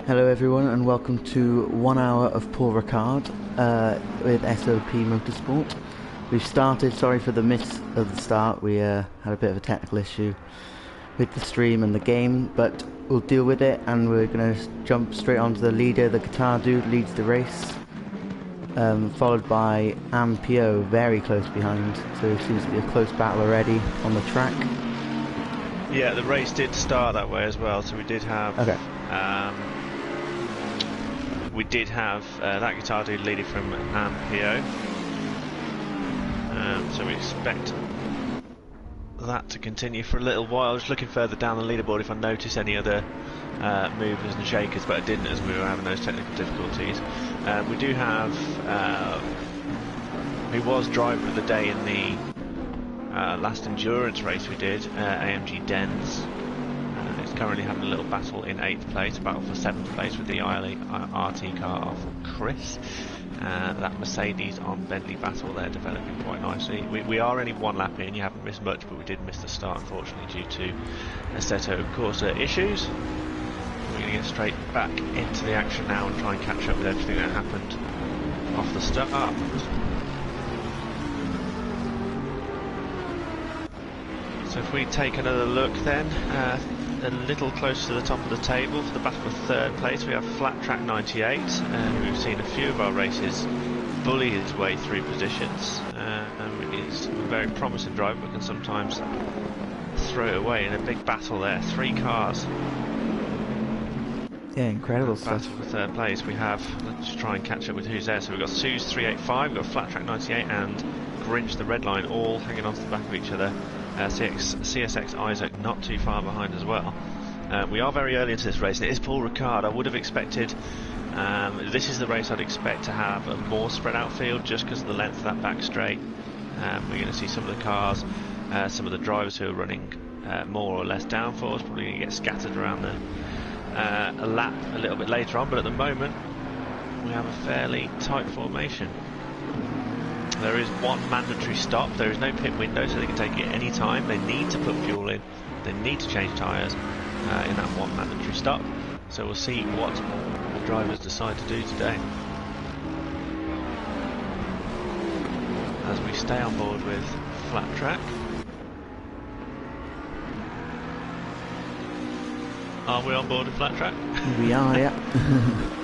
Hello everyone and welcome to 1 hour of Paul Ricard with SOP Motorsport. We've started, sorry for the miss of the start, we had a bit of a technical issue with the stream and the game, but we'll deal with it and we're going to jump straight onto the leader. The guitar dude leads the race, followed by Ampio very close behind, so it seems to be a close battle already on the track. Yeah, the race did start that way as well, so we did have that guitar dude leading from Ampio. So we expect that to continue for a little while. Just looking further down the leaderboard if I notice any other movers and shakers, but I didn't as we were having those technical difficulties. We do have who was driver of the day in the last endurance race we did, AMG Dens. It's currently having a little battle in 8th place, battle for 7th place with the RT car of Chris. That Mercedes on Bentley battle, they're developing quite nicely. We are only one lap in, you haven't missed much, but we did miss the start unfortunately due to Assetto Corsa issues. We're going to get straight back into the action now and try and catch up with everything that happened off the start. So if we take another look then, a little closer to the top of the table for the battle for 3rd place, we have Flat Track 98, we've seen a few of our races bully his way through positions. He's a very promising driver but can sometimes throw it away in a big battle there. 3 cars. Yeah, incredible stuff. Battle for 3rd place. We have, let's try and catch up with who's there. So we've got Suze 385, we've got Flat Track 98 and Grinch the Red Line all hanging on to the back of each other. CSX Isaac not too far behind as well. We are very early into this race and it is Paul Ricard. I would have expected, this is the race I'd expect to have a more spread out field just because of the length of that back straight. We're going to see some of the cars, some of the drivers who are running more or less downforce, probably going to get scattered around a lap a little bit later on, but at the moment we have a fairly tight formation. There is one mandatory stop, there is no pit window so they can take it any time. They need to put fuel in, they need to change tyres in that one mandatory stop. So we'll see what the drivers decide to do today. As we stay on board with Flat Track. Are we on board with Flat Track? We are, yeah.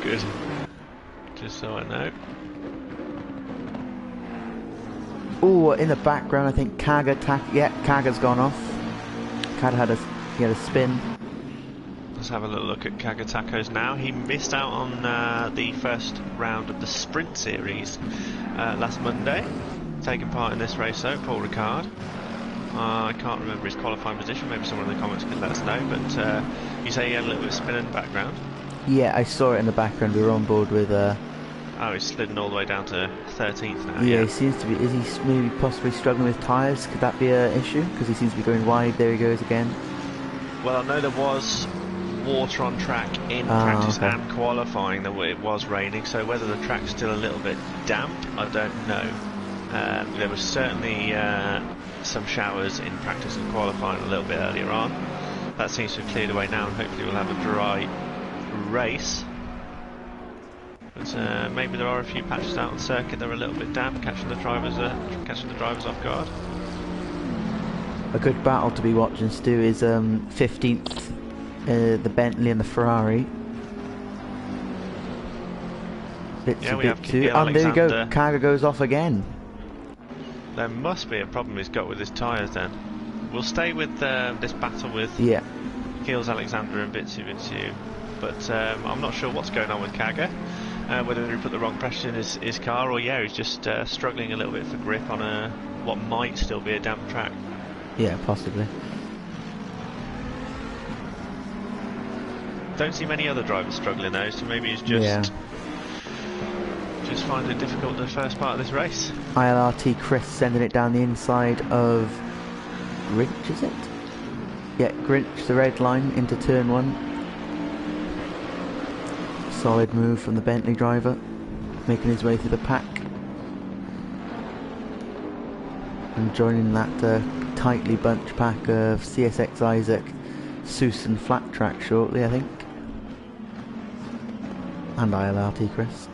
Good. Just so I know. Oh, in the background, I think Kaga's gone off. Kaga had a spin. Let's have a little look at Kaga Tacos now. He missed out on the first round of the sprint series last Monday. Taking part in this race though, Paul Ricard. I can't remember his qualifying position, maybe someone in the comments can let us know, but you say he had a little bit of spin in the background? Yeah, I saw it in the background. We were on board with oh, he's slidden all the way down to 13th now. Yeah, he seems to be. Is he maybe possibly struggling with tyres? Could that be an issue? Because he seems to be going wide. There he goes again. Well, I know there was water on track in practice and qualifying. It was raining, so whether the track's still a little bit damp, I don't know. There was certainly some showers in practice and qualifying a little bit earlier on. That seems to have cleared away now, and hopefully we'll have a dry race. But maybe there are a few patches out on circuit that are a little bit damp, catching the drivers off guard. A good battle to be watching, Stu, is 15th, the Bentley and the Ferrari. Yeah, we have too. And there you go, Kaga goes off again. There must be a problem he's got with his tyres then. We'll stay with this battle with Keels Alexander and Bitsu, but I'm not sure what's going on with Kaga. Whether he put the wrong pressure in his car or he's just struggling a little bit for grip on what might still be a damp track. Yeah, possibly. Don't see many other drivers struggling though, so maybe he's just finding it difficult the first part of this race. ILRT Chris sending it down the inside of Grinch, is it? Yeah, Grinch, the red line into turn 1. Solid move from the Bentley driver, making his way through the pack and joining that tightly bunched pack of CSX Isaac, Suze and Flat Track shortly, I think. And ILRT Chris.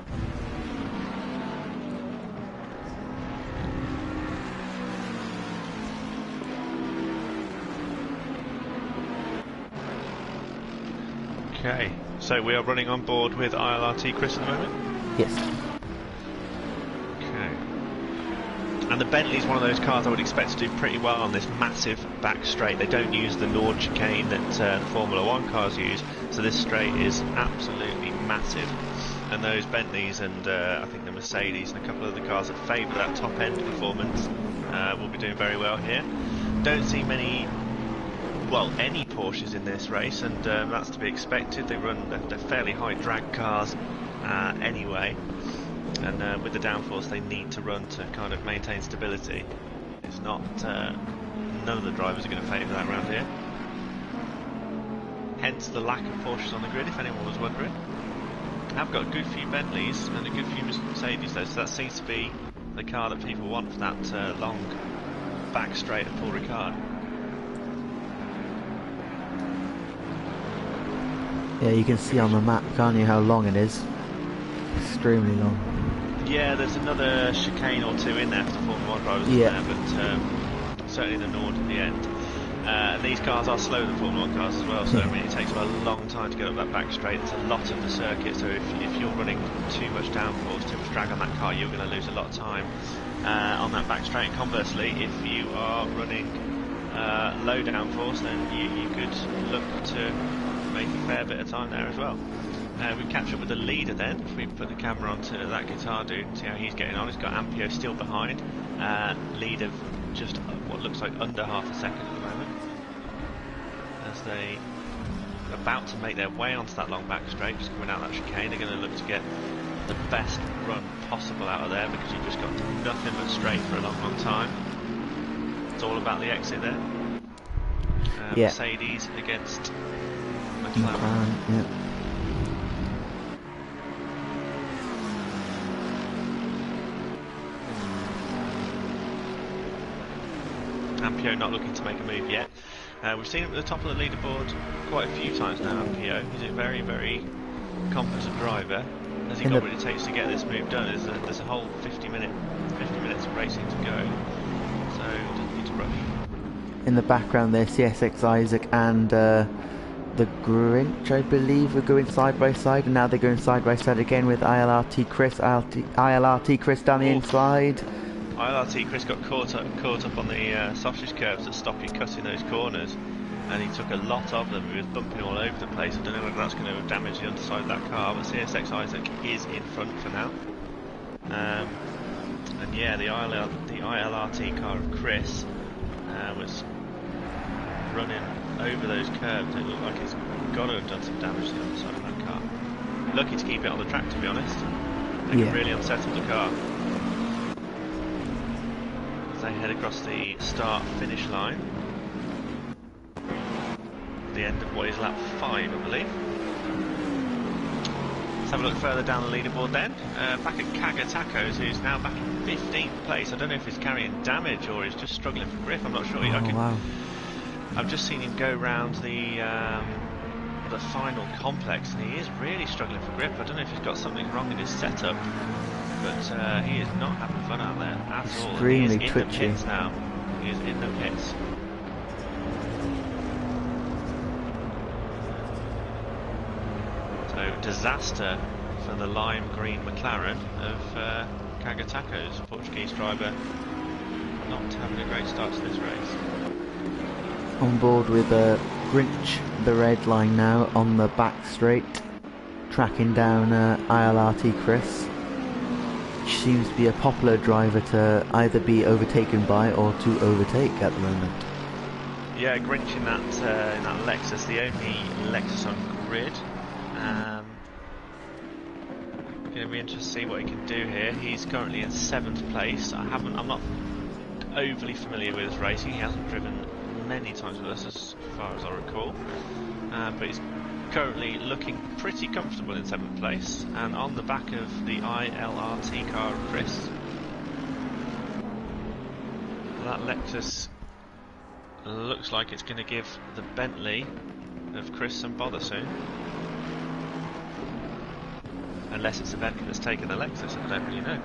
Okay, so we are running on board with ILRT Chris at the moment? Yes. Okay. And the Bentley's one of those cars I would expect to do pretty well on this massive back straight. They don't use the Nord chicane that the Formula 1 cars use, so this straight is absolutely massive. And those Bentleys and I think the Mercedes and a couple of the cars that favour that top end performance will be doing very well here. Don't see many, well, any Porsches in this race, and that's to be expected. They run, they're fairly high drag cars anyway, and with the downforce they need to run to kind of maintain stability. It's not, none of the drivers are going to favour that around here. Hence the lack of Porsches on the grid, if anyone was wondering. I've got a good few Bentleys and a good few Mercedes though, so that seems to be the car that people want for that long back straight at Paul Ricard. Yeah, you can see on the map, can't you, how long it is? Extremely long. Yeah, there's another chicane or two in there for the Formula 1 drivers, yeah. Isn't there? But certainly the Nord at the end. These cars are slower than Formula 1 cars as well, so I mean, it takes them a long time to get up that back straight. It's a lot of the circuit, so if you're running too much downforce, too much drag on that car, you're going to lose a lot of time on that back straight. And conversely, if you are running low downforce, then you could look to make a fair bit of time there as well. We catch up with the leader then. If we put the camera onto that guitar dude and see how he's getting on. He's got Ampio still behind. Leader just what looks like under half a second at the moment. As they are about to make their way onto that long back straight, just coming out that chicane, they're going to look to get the best run possible out of there, because you've just got nothing but straight for a long, long time. It's all about the exit there. Yeah. Mercedes against McLaren. Yeah. Ampio not looking to make a move yet. We've seen him at the top of the leaderboard quite a few times now, Ampio. He's a very, very competent driver. Has he got what it takes to get this move done? There's a whole 50 minutes of racing to go, so he doesn't need to rush. In the background there, CSX Isaac and the Grinch, I believe, are going side by side, and now they're going side by side again with ILRT Chris. ILRT Chris down the inside. ILRT Chris got caught up on the sausage curves that stop you cutting those corners, and he took a lot of them. He was bumping all over the place. I don't know whether that's going to damage the underside of that car, but CSX Isaac is in front for now. And yeah, the ILRT car of Chris was running over those curves. It looked like it's got to have done some damage to the underside of that car. Lucky to keep it on the track, to be honest. They can really unsettle the car. They head across the start-finish line. The end of what is lap 5, I believe. Let's have a look further down the leaderboard then. Back at Kaga Tacos, who's now back in 15th place. I don't know if he's carrying damage or he's just struggling for grip. I'm not sure. Wow. I've just seen him go round the final complex, and he is really struggling for grip. I don't know if he's got something wrong in his setup, but he is not having fun out there at all. Extremely he is twitchy. In the pits now. He is in the pits. So disaster for the lime green McLaren of Kagatacos, Portuguese driver, not having a great start to this race. On board with Grinch, the red line now on the back straight, tracking down ILRT Chris. Seems to be a popular driver to either be overtaken by or to overtake at the moment. Yeah, Grinch in that Lexus, the only Lexus on grid. Going to be interested to see what he can do here. He's currently in 7th place. I'm not overly familiar with his racing. He hasn't driven many times with us, as far as I recall. But he's currently looking pretty comfortable in 7th place, and on the back of the ILRT car of Chris. That Lexus looks like it's going to give the Bentley of Chris some bother soon. Unless it's the Bentley that's taken the Lexus, I don't really know.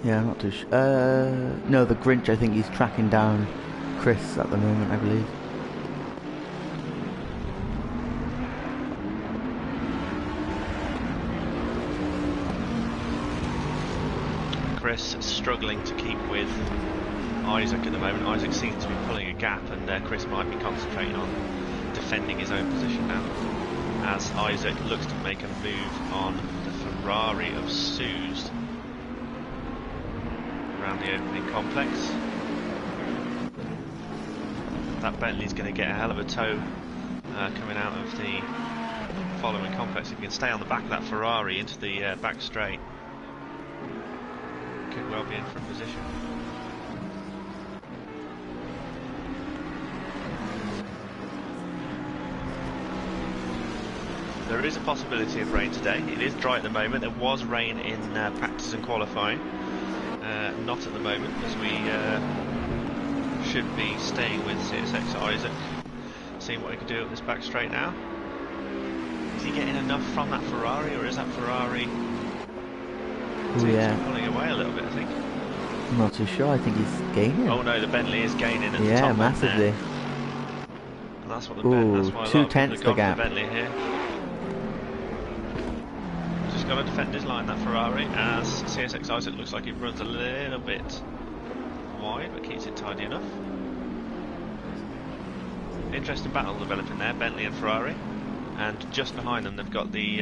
Yeah, I'm not too sure. No, the Grinch, I think he's tracking down Chris at the moment, I believe. Chris struggling to keep with Isaac at the moment. Isaac seems to be pulling a gap, and Chris might be concentrating on defending his own position now, as Isaac looks to make a move on the Ferrari of Suze around the opening complex. That Bentley's going to get a hell of a tow coming out of the following complex. If he can stay on the back of that Ferrari into the back straight, could well be in for a position. There is a possibility of rain today. It is dry at the moment. There was rain in practice and qualifying. Not at the moment, as we should be staying with CSX Isaac, seeing what he can do at this back straight now. Is he getting enough from that Ferrari, or is that Ferrari pulling away a little bit, I think? I'm not too sure. I think he's gaining. Oh no, the Bentley is gaining at the top. Yeah, massively. And that's what the Ooh, that's why 2 tenths the gap. The Bentley here. Just got to defend his line, that Ferrari, as CSX Isaac looks like he runs a little bit wide, but keeps it tidy enough. Interesting battle developing there, Bentley and Ferrari, and just behind them they've got the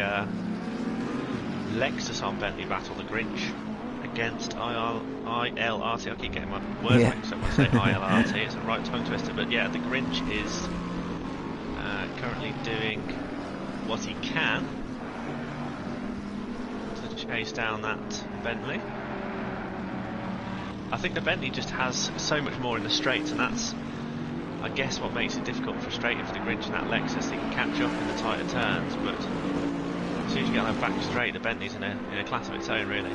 Lexus on Bentley battle, the Grinch, against ILRT. I keep getting my words mixed up when I say ILRT, it's a right tongue twister, but yeah, the Grinch is currently doing what he can to chase down that Bentley. I think the Bentley just has so much more in the straights, and that's, I guess, what makes it difficult and frustrating for the Grinch and that Lexus. They can catch up in the tighter turns, but as soon as you get that back straight, the Bentley's in a class of its own, really.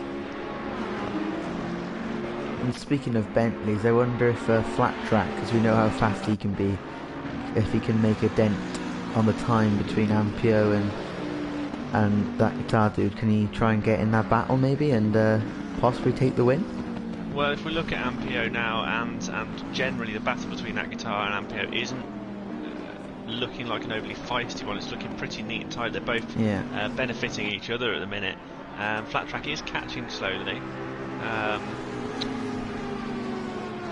And speaking of Bentleys, I wonder if flat track, because we know how fast he can be, if he can make a dent on the time between Ampio and that guitar dude. Can he try and get in that battle maybe and possibly take the win? Well, if we look at Ampio now, and generally the battle between that guitar and Ampio isn't looking like an overly feisty one. It's looking pretty neat and tight. They're both benefiting each other at the minute. Flat track is catching slowly. In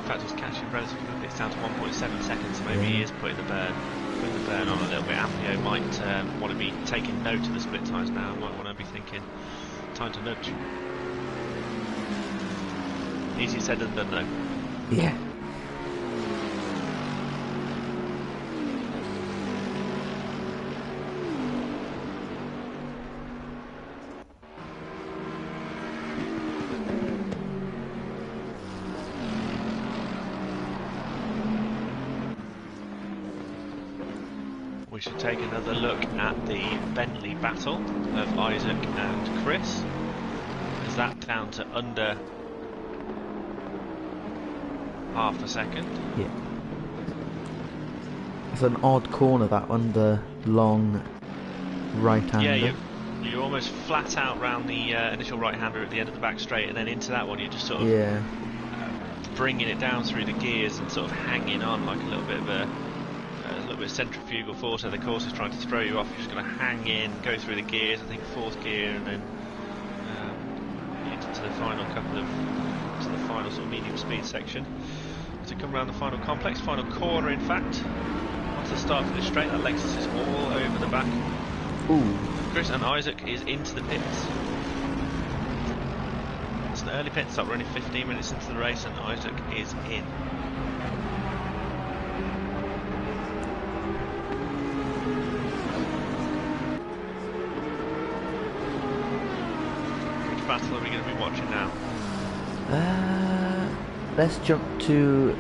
fact, it's catching relatively quickly. It's down to 1.7 seconds, so maybe he is putting the burn on a little bit. Ampio might want to be taking note of the split times now. Might want to be thinking, time to nudge. Easier said than done, though. Yeah. We should take another look at the Bentley battle of Isaac and Chris. Is that down to under half a second? Yeah. It's an odd corner, that one, the long right-hander. Yeah, you're almost flat out round the initial right-hander at the end of the back straight, and then into that one you're just sort of bringing it down through the gears and sort of hanging on like a little bit of a little bit of centrifugal force. So the course is trying to throw you off. You're just going to hang in, go through the gears, I think fourth gear, and then into the final final sort of medium speed section to come around the final complex, final corner in fact. Once the start of this straight, that Lexus is all over the back. Ooh. Chris and Isaac is into the pits. It's an early pit stop, we're only 15 minutes into the race and Isaac is in. Which battle are we going to be watching now? Let's jump to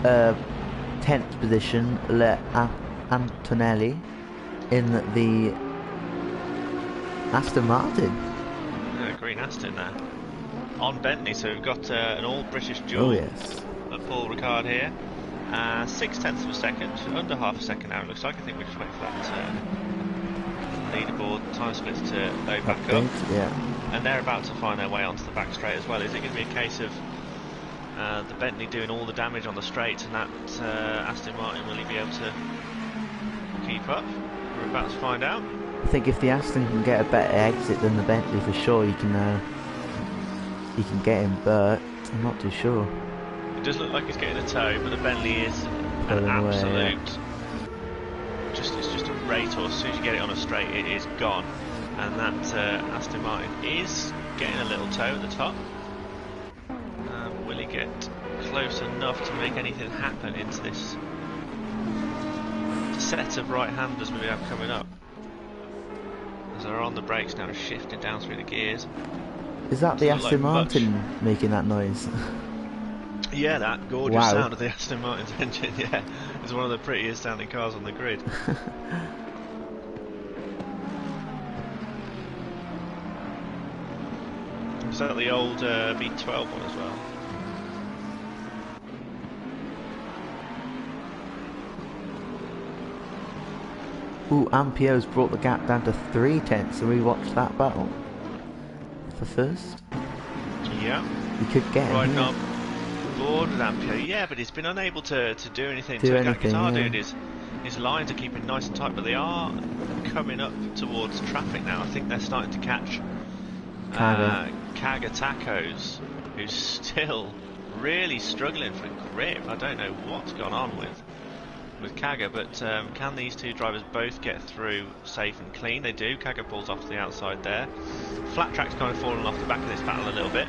10th position, Antonelli in the Aston Martin. Green Aston there. On Bentley, so we've got an all-British duel at Paul Ricard here. 6/10 of a second, under half a second now it looks like. I think we just wait for that leaderboard time splits to load back up. Yeah. And they're about to find their way onto the back straight as well. Is it going to be a case of the Bentley doing all the damage on the straight, and that Aston Martin, will he be able to keep up? We're about to find out. I think if the Aston can get a better exit than the Bentley, for sure you can get him, but I'm not too sure. It does look like he's getting a tow, but the Bentley is an absolute. It's just a rate, or as soon as you get it on a straight, it is gone. And that Aston Martin is getting a little tow at the top. Will he get close enough to make anything happen into this set of right-handers we have coming up? As they're on the brakes now, shifting down through the gears. Is that the Aston Martin making that noise? Yeah, that gorgeous sound of the Aston Martin's engine, yeah. It's one of the prettiest sounding cars on the grid. Is that the old V12 one as well? Ooh, Ampio's brought the gap down to 3/10, so we watched that battle for first. Yeah. We could get him. Riding on board with Ampio, yeah, but he's been unable to do anything. That guitar dude, his lines are keeping nice and tight, but they are coming up towards traffic now. I think they're starting to catch Kaga Tacos, who's still really struggling for grip. I don't know what's gone on with Kaga, but can these two drivers both get through safe and clean? They do. Kaga pulls off to the outside there. Flat Track's kind of fallen off the back of this battle a little bit.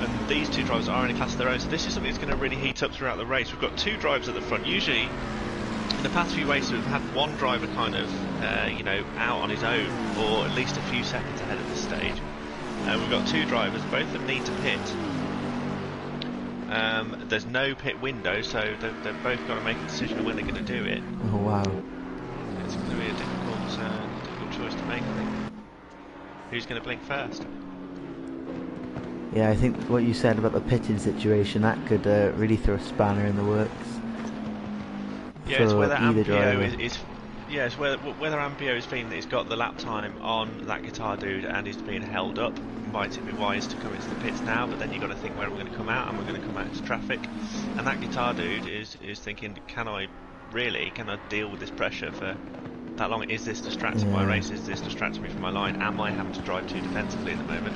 And these two drivers are in a class of their own, so this is something that's going to really heat up throughout the race. We've got two drivers at the front. Usually, in the past few races, we've had one driver kind of, out on his own, or at least a few seconds ahead at this stage. We've got two drivers, both of them need to pit. There's no pit window, so they've both got to make a decision on when they're going to do it. Oh wow! It's going to be a difficult choice to make, I think. Who's going to blink first? Yeah, I think what you said about the pitting situation, that could really throw a spanner in the works. Yeah, it's whether Ampio it's whether Ampio is feeling that he's got the lap time on that guitar dude and is being held up. Might it be wise to come into the pits now? But then you've got to think where we're going to come out, and we're going to come out into traffic. And that guitar dude is thinking, can I deal with this pressure for that long? Is this distracting my race? Is this distracting me from my line? Am I having to drive too defensively at the moment?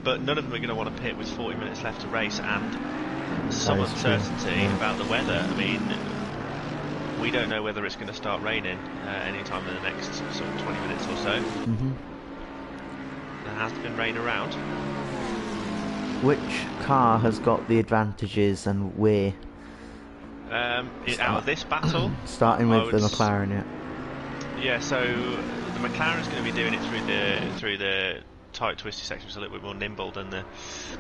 But none of them are going to want to pit with 40 minutes left to race and some uncertainty about the weather. I mean, we don't know whether it's going to start raining any time in the next sort of 20 minutes or so. There has been rain around. Which car has got the advantages and where? Out of this battle? Starting with the McLaren, yeah. Yeah, so the McLaren's going to be doing it through the tight twisty section, which is a little bit more nimble than the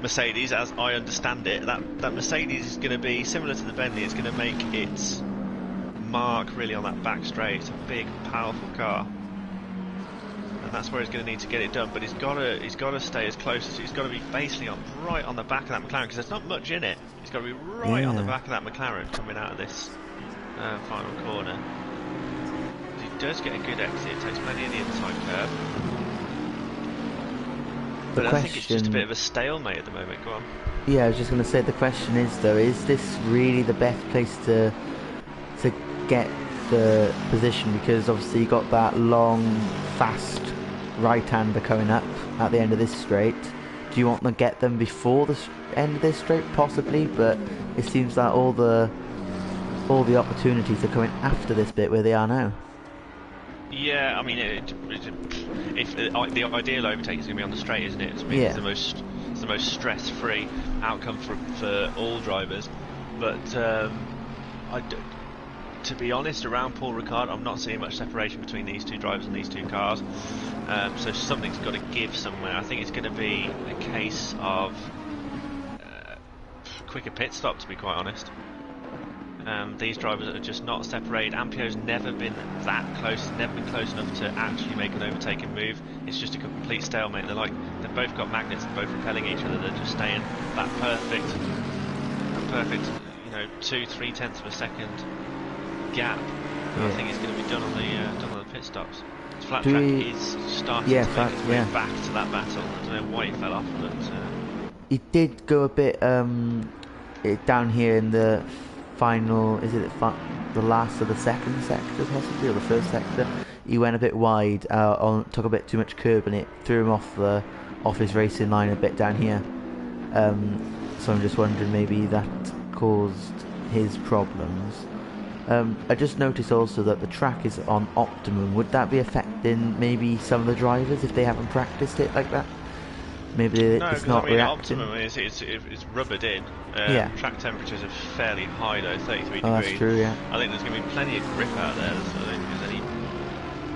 Mercedes, as I understand it. That Mercedes is going to be similar to the Bentley. It's going to make its mark really on that back straight. It's a big, powerful car, and that's where he's going to need to get it done. But he's got to stay as close as he's got to be basically right on the back of that McLaren, because there's not much in it. He's got to be right on the back of that McLaren coming out of this final corner. He does get a good exit. It takes plenty of the inside curve. But I think it's just a bit of a stalemate at the moment. Go on. Yeah, I was just going to say, the question is though, is this really the best place to get the position? Because obviously you got that long, fast right-hander coming up at the end of this straight. Do you want to get them before the end of this straight? Possibly, but it seems that all the opportunities are coming after this bit where they are now. Yeah, I mean, if the ideal overtake is going to be on the straight, isn't it? It's the most stress-free outcome for all drivers. But to be honest, around Paul Ricard, I'm not seeing much separation between these two drivers and these two cars. So something's got to give somewhere. I think it's going to be a case of quicker pit stop, to be quite honest. These drivers are just not separated. Ampio's never been that close, never been close enough to actually make an overtaking move. It's just a complete stalemate. They've both got magnets and both repelling each other. They're just staying that perfect, 2-3 tenths of a second gap I think it's going to be done on the pit stops. Flat Track is starting to make its way back to that battle. I don't know why he fell off, but he did go a bit down here in the final. Is it the last of the second sector, possibly, or the first sector? He went a bit wide, took a bit too much curb, and it threw him off his racing line a bit down here. So I'm just wondering, maybe that caused his problems. I just noticed also that the track is on optimum. Would that be affecting maybe some of the drivers if they haven't practiced it like that? Maybe it's not reacting. Optimum is it's rubbered in. Track temperatures are fairly high though, 33 degrees. That's true, yeah. I think there's going to be plenty of grip out there, so I don't think there's any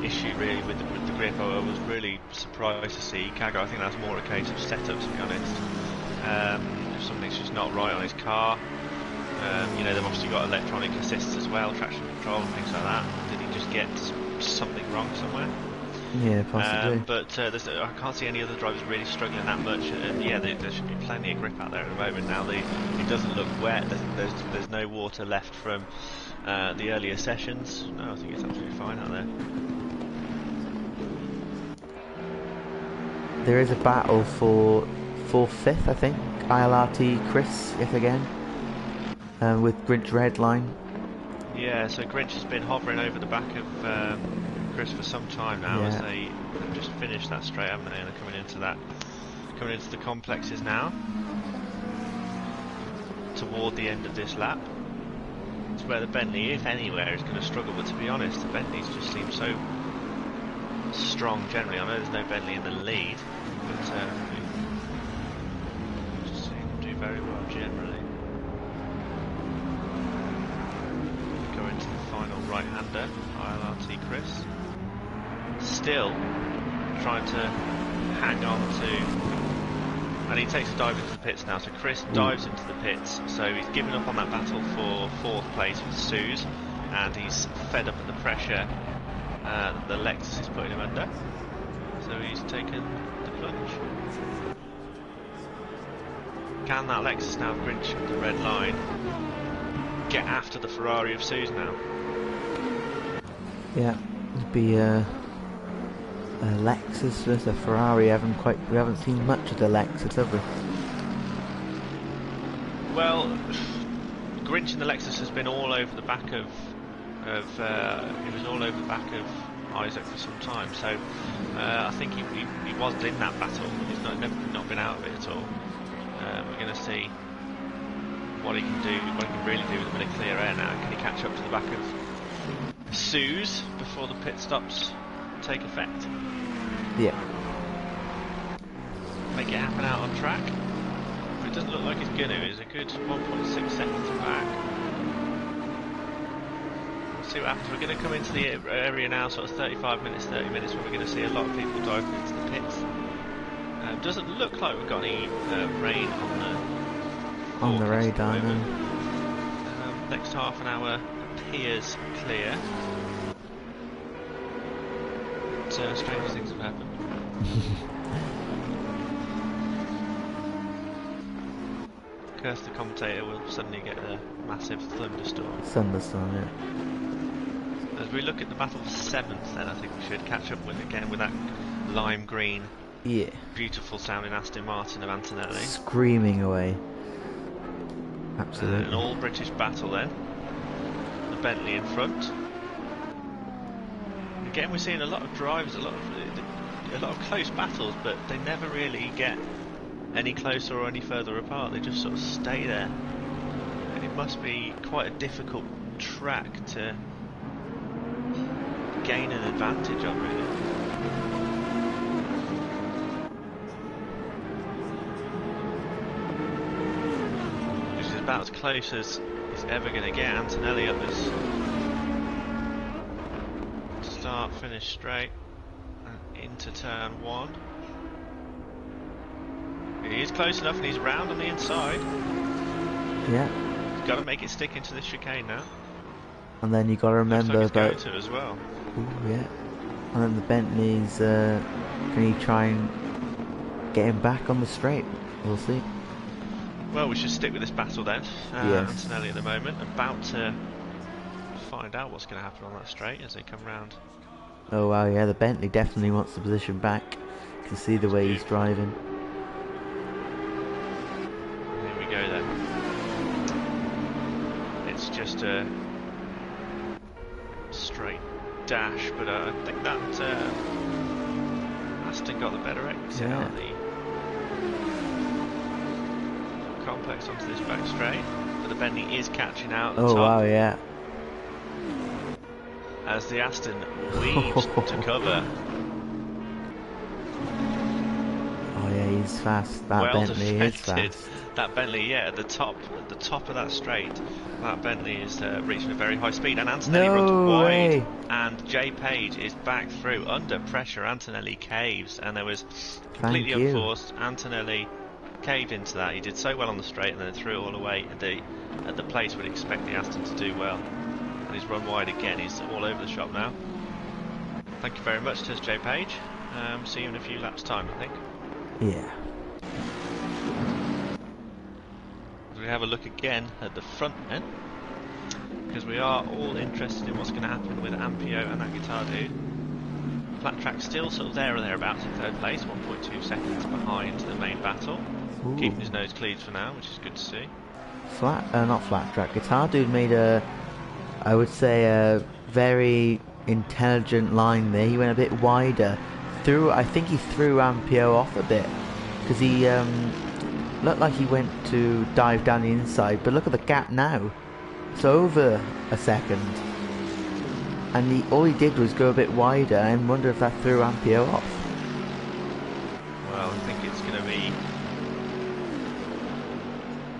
issue really with the grip. I was really surprised to see Kago. I think that's more a case of setup, to be honest. If something's just not right on his car. You know, they've obviously got electronic assists as well, traction control and things like that. Did he just get something wrong somewhere? Yeah, possibly. But I can't see any other drivers really struggling that much. And yeah, there should be plenty of grip out there at the moment. Now it doesn't look wet. There's no water left from the earlier sessions. No, I think it's absolutely fine out there. There is a battle for 5th, I think. ILRT Chris, yet again. With Grinch Redline. Yeah, so Grinch has been hovering over the back of Chris for some time now, as they have just finished that straight, haven't they? And they're coming into the complexes now, toward the end of this lap. It's where the Bentley, if anywhere, is going to struggle. But to be honest, the Bentleys just seem so strong generally. I know there's no Bentley in the lead, but just seem to do very well generally. Right-hander, ILRT Chris, still trying to hang on to, and he takes a dive into the pits now. So Chris dives into the pits, so he's given up on that battle for 4th place with Suze, and he's fed up at the pressure that the Lexus is putting him under, so he's taken the plunge. Can that Lexus now Grinch the red line get after the Ferrari of Suze now? Yeah, it'd be a Lexus versus a Ferrari. We haven't seen much of the Lexus, have we? Well, Grinch in the Lexus has been all over the back of he was all over the back of Isaac for some time. So I think he was in that battle. He's not been out of it at all. We're going to see what he can do, what he can really do with a bit of clear air now. Can he catch up to the back of Suze before the pit stops take effect? Yeah. Make it happen out on track. But it doesn't look like he's gonna. He's a good 1.6 seconds back. We'll see what happens. We're going to come into the area now, sort of 35 minutes, 30 minutes, where we're going to see a lot of people diving into the pits. Doesn't look like we've got any rain on the radar. Next half an hour appears clear. But strange things have happened. Curse the commentator will suddenly get a massive thunderstorm. Yeah. As we look at the battle for 7th, then I think we should catch up with that lime green, beautiful sounding Aston Martin of Antonelli. Screaming away. Absolutely. An all British battle then. The Bentley in front. Again, we're seeing a lot of drivers, a lot of close battles, but they never really get any closer or any further apart. They just sort of stay there, and it must be quite a difficult track to gain an advantage on, really. This is about as close as it's ever going to get. Antonelli up this start, finish straight, and into turn 1. He is close enough, and he's round on the inside. Yeah. He's got to make it stick into this chicane now. And then you got to remember looks like about. Going to as well. Ooh, yeah. And then the Bentley's. Can he try and get him back on the straight? We'll see. Well, we should stick with this battle then. Yes. Antonelli at the moment about to find out what's going to happen on that straight as they come round. Oh wow, yeah, the Bentley definitely wants the position back. You can see the way he's driving. Here we go then. It's just a straight dash, but I think that Aston got the better exit out of the complex onto this back straight, but the Bentley is catching out at the top. Oh wow, yeah. As the Aston weaves to cover. Oh yeah, he's fast. That Well Bentley is defended. fast. That Bentley, yeah, at the top of that straight, that Bentley is reaching a very high speed, and Antonelli runs wide, and Jay Page is back through under pressure. Antonelli caves, and there was completely unforced. Antonelli caved into that. He did so well on the straight, and then threw it all away at the place we'd expect the Aston to do well. And he's run wide again. He's all over the shop now. Thank you very much to Jay Page. See you in a few laps' time, I think. Yeah. We have a look again at the front end, because we are all interested in what's going to happen with Ampio and that guitar dude. Flat track still sort of there or thereabouts in third place, 1.2 seconds behind the main battle. Ooh. Keeping his nose clean for now, which is good to see. Not flat track. Guitar dude made I would say a very intelligent line there. He went a bit wider. I think he threw Ampio off a bit, because he looked like he went to dive down the inside, but look at the gap now. It's over a second. And all he did was go a bit wider, and wonder if that threw Ampio off. Well, I think it's going to be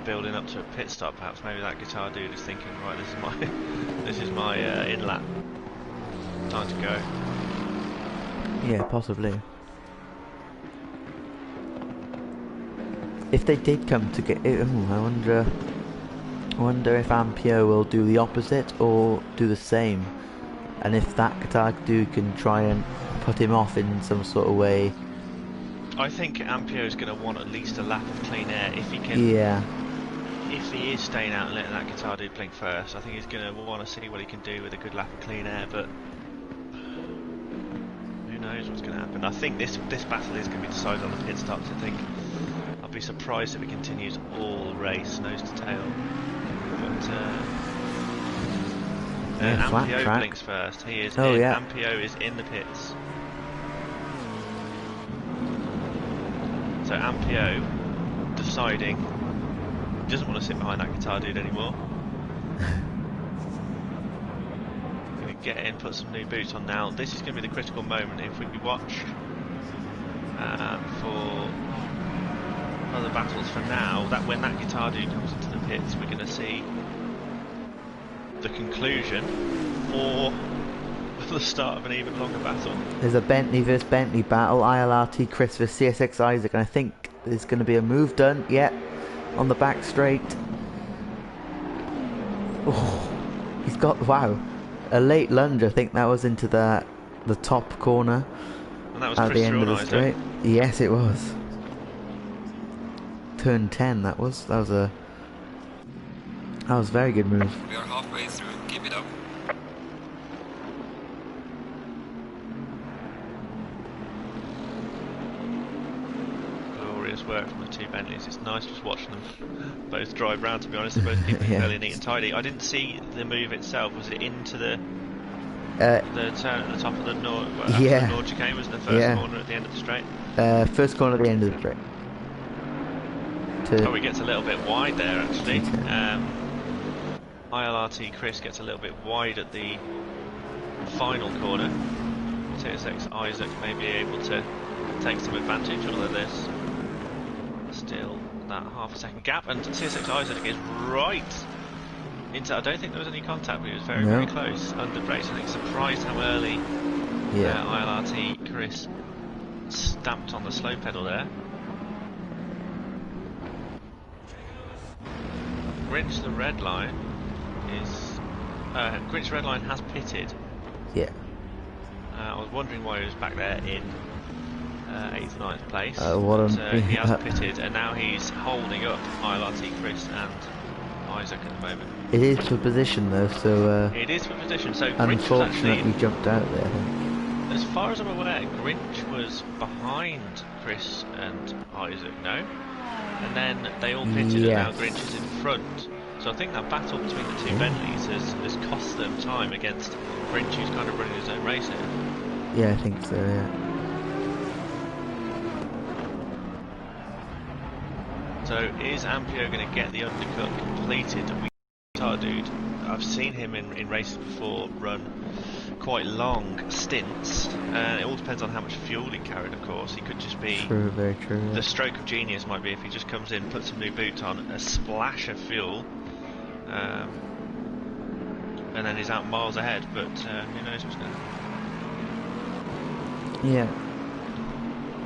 building up to a pit stop, perhaps. Maybe that guitar dude is thinking, right, this is my in lap. Time to go. Yeah, possibly. If they did come to get it, I wonder if Ampio will do the opposite or do the same, and if that guitar dude can try and put him off in some sort of way. I think Ampio is going to want at least a lap of clean air if he can. Yeah. If he is staying out and letting that guitar dude blink first, I think he's going to want to see what he can do with a good lap of clean air, but who knows what's going to happen. I think this battle is going to be decided on the pit stops. I think I'll be surprised if it continues all race, nose to tail. But Ampio blinks first. He is in. Yeah. Ampio is in the pits. So Ampio deciding he doesn't want to sit behind that guitar dude anymore. Going to get in, put some new boots on now. This is going to be the critical moment. If we watch for other battles for now, that when that guitar dude comes into the pits, we're going to see the conclusion or the start of an even longer battle. There's a Bentley versus Bentley battle, ILRT Chris versus CSX Isaac, and I think there's going to be a move done yet on the back straight. Oh, he's got, wow, a late lunge. I think that was into the top corner. And that was at Chris the end of the straight. Yes, it was. Turn 10. That was a very good move. We are halfway through. Keep it up. Glorious work from the two Bentleys. It's nice just watching them both drive round, to be honest. They're both keeping fairly neat and tidy. I didn't see the move itself. Was it into the turn at the top of the Nord chicane? Was the first corner at the end of the straight? First corner at the end of the straight. Oh, he gets a little bit wide there, actually. ILRT Chris gets a little bit wide at the final corner. TSX Isaac may be able to take some advantage, although there's still that half a second gap, and TSX Isaac is right into. I don't think there was any contact, but he was very, very close under brakes. I think surprised how early ILRT Chris stamped on the slow pedal there. Grinch the red line is Grinch red line has pitted. Yeah. I was wondering why he was back there in 8th, 9th place. He has pitted, and now he's holding up ILRT Chris and Isaac at the moment. It is for position though, so It is for position, so Grinch was unfortunately actually, jumped out there, I think. as far as I'm aware, Grinch was behind Chris and Isaac, no? And then they all pitted and now Yes. Grinch is in front. So I think that battle between the two Bentleys has cost them time against Grinch, who's kind of running his own race here. Yeah, I think so, yeah. So is Ampio going to get the undercut completed? Dude, I've seen him in races before run quite long stints. It all depends on how much fuel he carried, of course. He could just be... True, very true. Yeah. The stroke of genius might be if he just comes in, puts some new boots on, a splash of fuel, and then he's out miles ahead, but who knows what's going to happen. Yeah.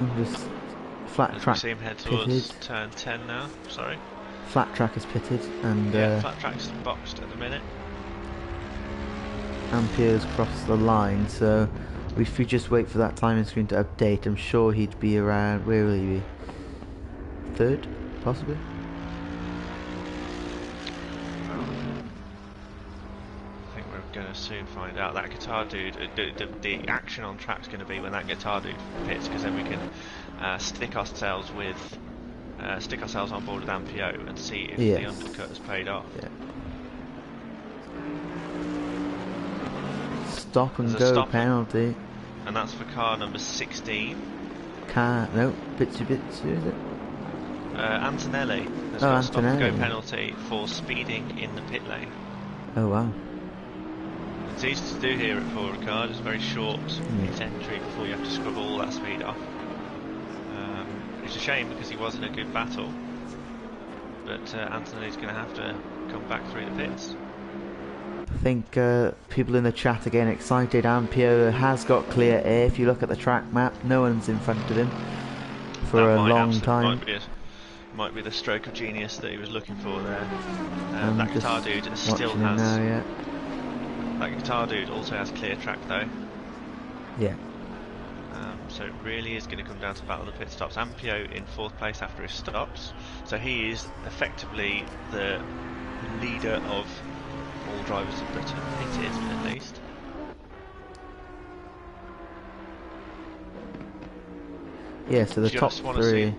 I'm just... Flat As track we see him head pitted. towards turn 10 now, sorry. Flat track is pitted, and Yeah, flat track's boxed at the minute. Ampio's crossed the line, so if we just wait for that timing screen to update, I'm sure he'd be around, where will he be? Third, possibly? I think we're going to soon find out. That guitar dude, the action on track's going to be when that guitar dude pits, because then we can stick ourselves on board with Ampio and see if the undercut has paid off. Yeah. Stop and There's a go stop penalty. And that's for car number 16. No, Bitsy, is it? Antonelli has got a stop and go penalty for speeding in the pit lane. Oh wow. It's easy to do here at Paul Ricard. It's a very short pit entry before you have to scrub all that speed off. It's a shame because he was in a good battle, but Anthony's going to have to come back through the pits. I think people in the chat are getting excited. Ampio has got clear air. If you look at the track map, no one's in front of him for a long time. Might be the stroke of genius that he was looking for there. That guitar dude still has. Now, yeah. That guitar dude also has clear track though. Yeah. So it really is going to come down to battle of the pit stops. Ampio in 4th place after his stops, so he is effectively the leader of all drivers of Britain pitted, at least. Yeah, so the top 3.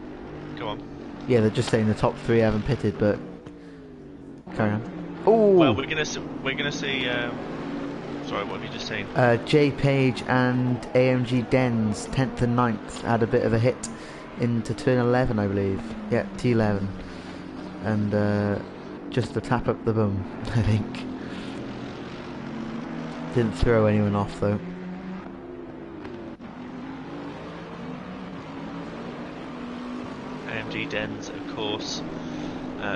Go on. Yeah, they're just saying the top 3 haven't pitted, but carry on. Oh. Well, we're gonna see. Sorry, what have you just seen? J Page and AMG Dens, 10th and 9th, had a bit of a hit into turn 11, I believe. Yeah, T11. And just to tap up the bum, I think. Didn't throw anyone off, though. AMG Dens, of course,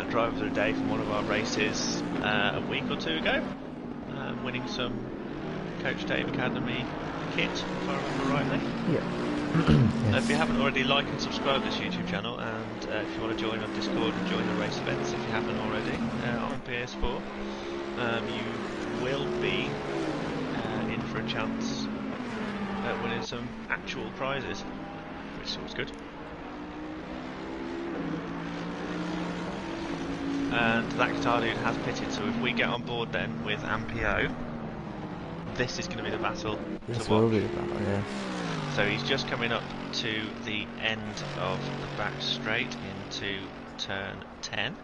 driver of the day from one of our races a week or 2 ago, winning some Coach Dave Academy kit, if I remember rightly. Yeah. Yes. If you haven't already, like and subscribe to this YouTube channel, and if you want to join on Discord and join the race events, if you haven't already, on PS4, you will be in for a chance at winning some actual prizes, which is always good. And that guitar dude has pitted, so if we get on board then with Ampio, this is going to be the battle This to will watch. be the battle, yeah. So he's just coming up to the end of the back straight into turn 10.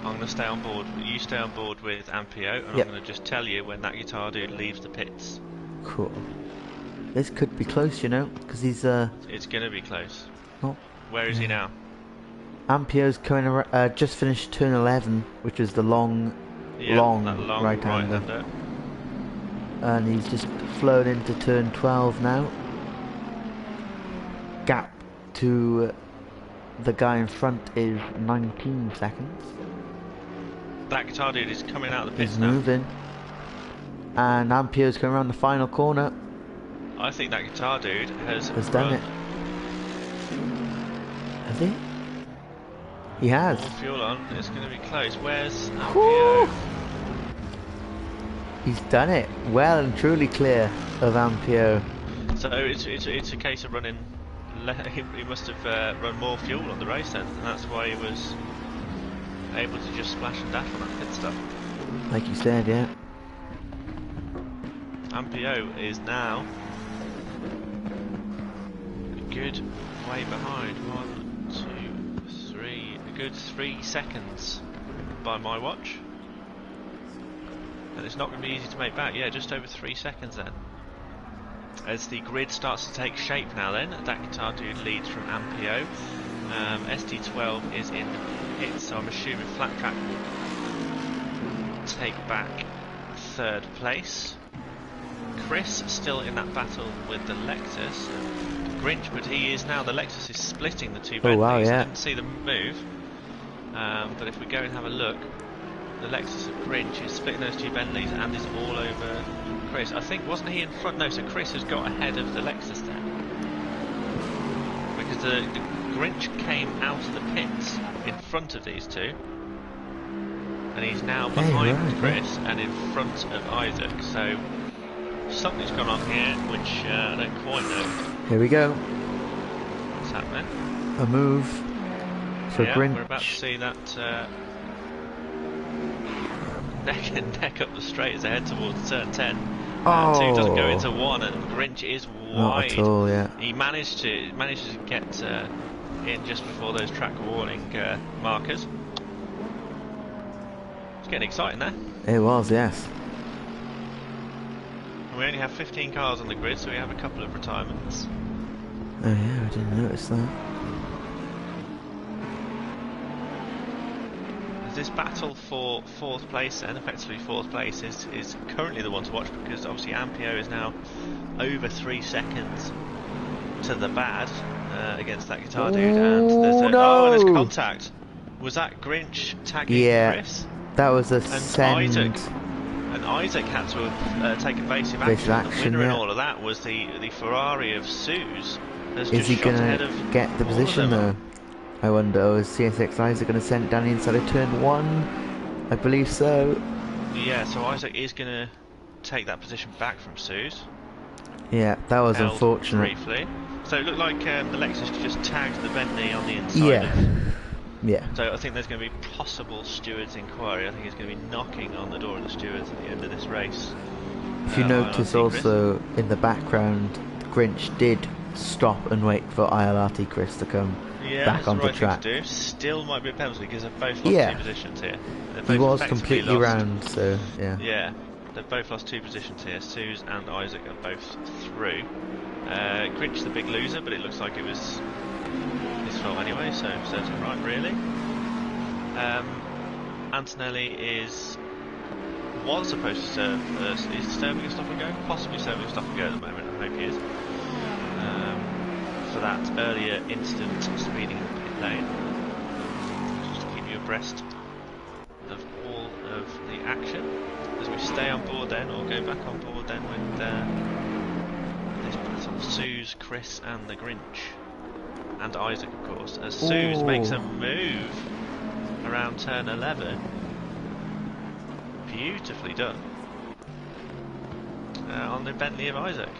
I'm going to stay on board. You stay on board with Ampio, and Yep. I'm going to just tell you when that guitar dude leaves the pits. Cool. This could be close, you know, because he's It's going to be close. Oh, Where is he now? Ampio's coming just finished turn 11, which is the long Yeah, that long right-hander. right-hander. And he's just flown into turn 12 now. Gap to the guy in front is 19 seconds. That guitar dude is coming out of the pits He's now. moving. And Ampio's coming around the final corner. I think that guitar dude has Done run it. Has he? He has. all fuel on. It's going to be close. Where's Whew. Ampio? He's done it. Well and truly clear of Ampio. So it's a case of running he must have run more fuel on the race then, and that's why he was able to just splash and dash on that pit stop. Like you said, yeah. Ampio is now a good way behind. 1, 2, 3, a good 3 seconds by my watch. And it's not going to be easy to make back. Yeah, just over 3 seconds then. As the grid starts to take shape now then, that guitar dude leads from Ampio. ST12 is in the pits, so I'm assuming Flat Track will take back 3rd place. Chris still in that battle with the Lexus. Grinch, but he is now, the Lexus is splitting the two Bentleys. Oh wow, yeah. I didn't see them move. But if we go and have a look, the Lexus of Grinch is splitting those two Bentleys and is all over Chris. I think, wasn't he in front? No, so Chris has got ahead of the Lexus then. Because the Grinch came out of the pits in front of these two. And he's now behind Chris and in front of Isaac. So something's gone on here which I don't quite know. Here we go. What's happening? A move. So yeah, Grinch. we're about to see that neck and neck up the straight as they head towards turn 10. 2 doesn't go into 1, and Grinch is wide. Not at all, yeah. He manages to get in just before those track warning markers. It's getting exciting there. It was, yes. And we only have 15 cars on the grid, so we have a couple of retirements. Oh yeah, I didn't notice that. This battle for 4th place, and effectively 4th place, is currently the one to watch, because obviously Ampio is now over 3 seconds to the bad against that guitar dude, and there's contact. Was that Grinch tagging Chris? That was a and send. Isaac had to have taken evasive action. The winner yeah. in all of that was the Ferrari of Suze. Is he going to get the position though? I wonder, is CSX Isaac going to send it down the inside of turn 1? I believe so. Yeah, so Isaac is going to take that position back from Suze. Yeah, that was unfortunate. Briefly. So it looked like the Lexus just tagged the Bentley on the inside. Yeah. So I think there's going to be possible stewards' inquiry. I think he's going to be knocking on the door of the stewards at the end of this race. If you notice also in the background, Grinch did stop and wait for ILRT Chris to come back onto track. To do. Still might be a penalty because they've both lost 2 positions here. He was completely round, so yeah. Yeah, they've both lost 2 positions here. Suze and Isaac are both through. Grinch the big loser, but it looks like it was his fault anyway, so serves him right really. Antonelli was supposed to serve first. Is serving a stop and go? Possibly serving a stop and go at the moment, I hope he is. For that earlier incident speeding in the pit lane. Just to keep you abreast of all of the action as we stay on board then, or go back on board then with this battle. Suze, Chris and the Grinch. And Isaac of course, as Suze makes a move around turn 11. Beautifully done on the Bentley of Isaac.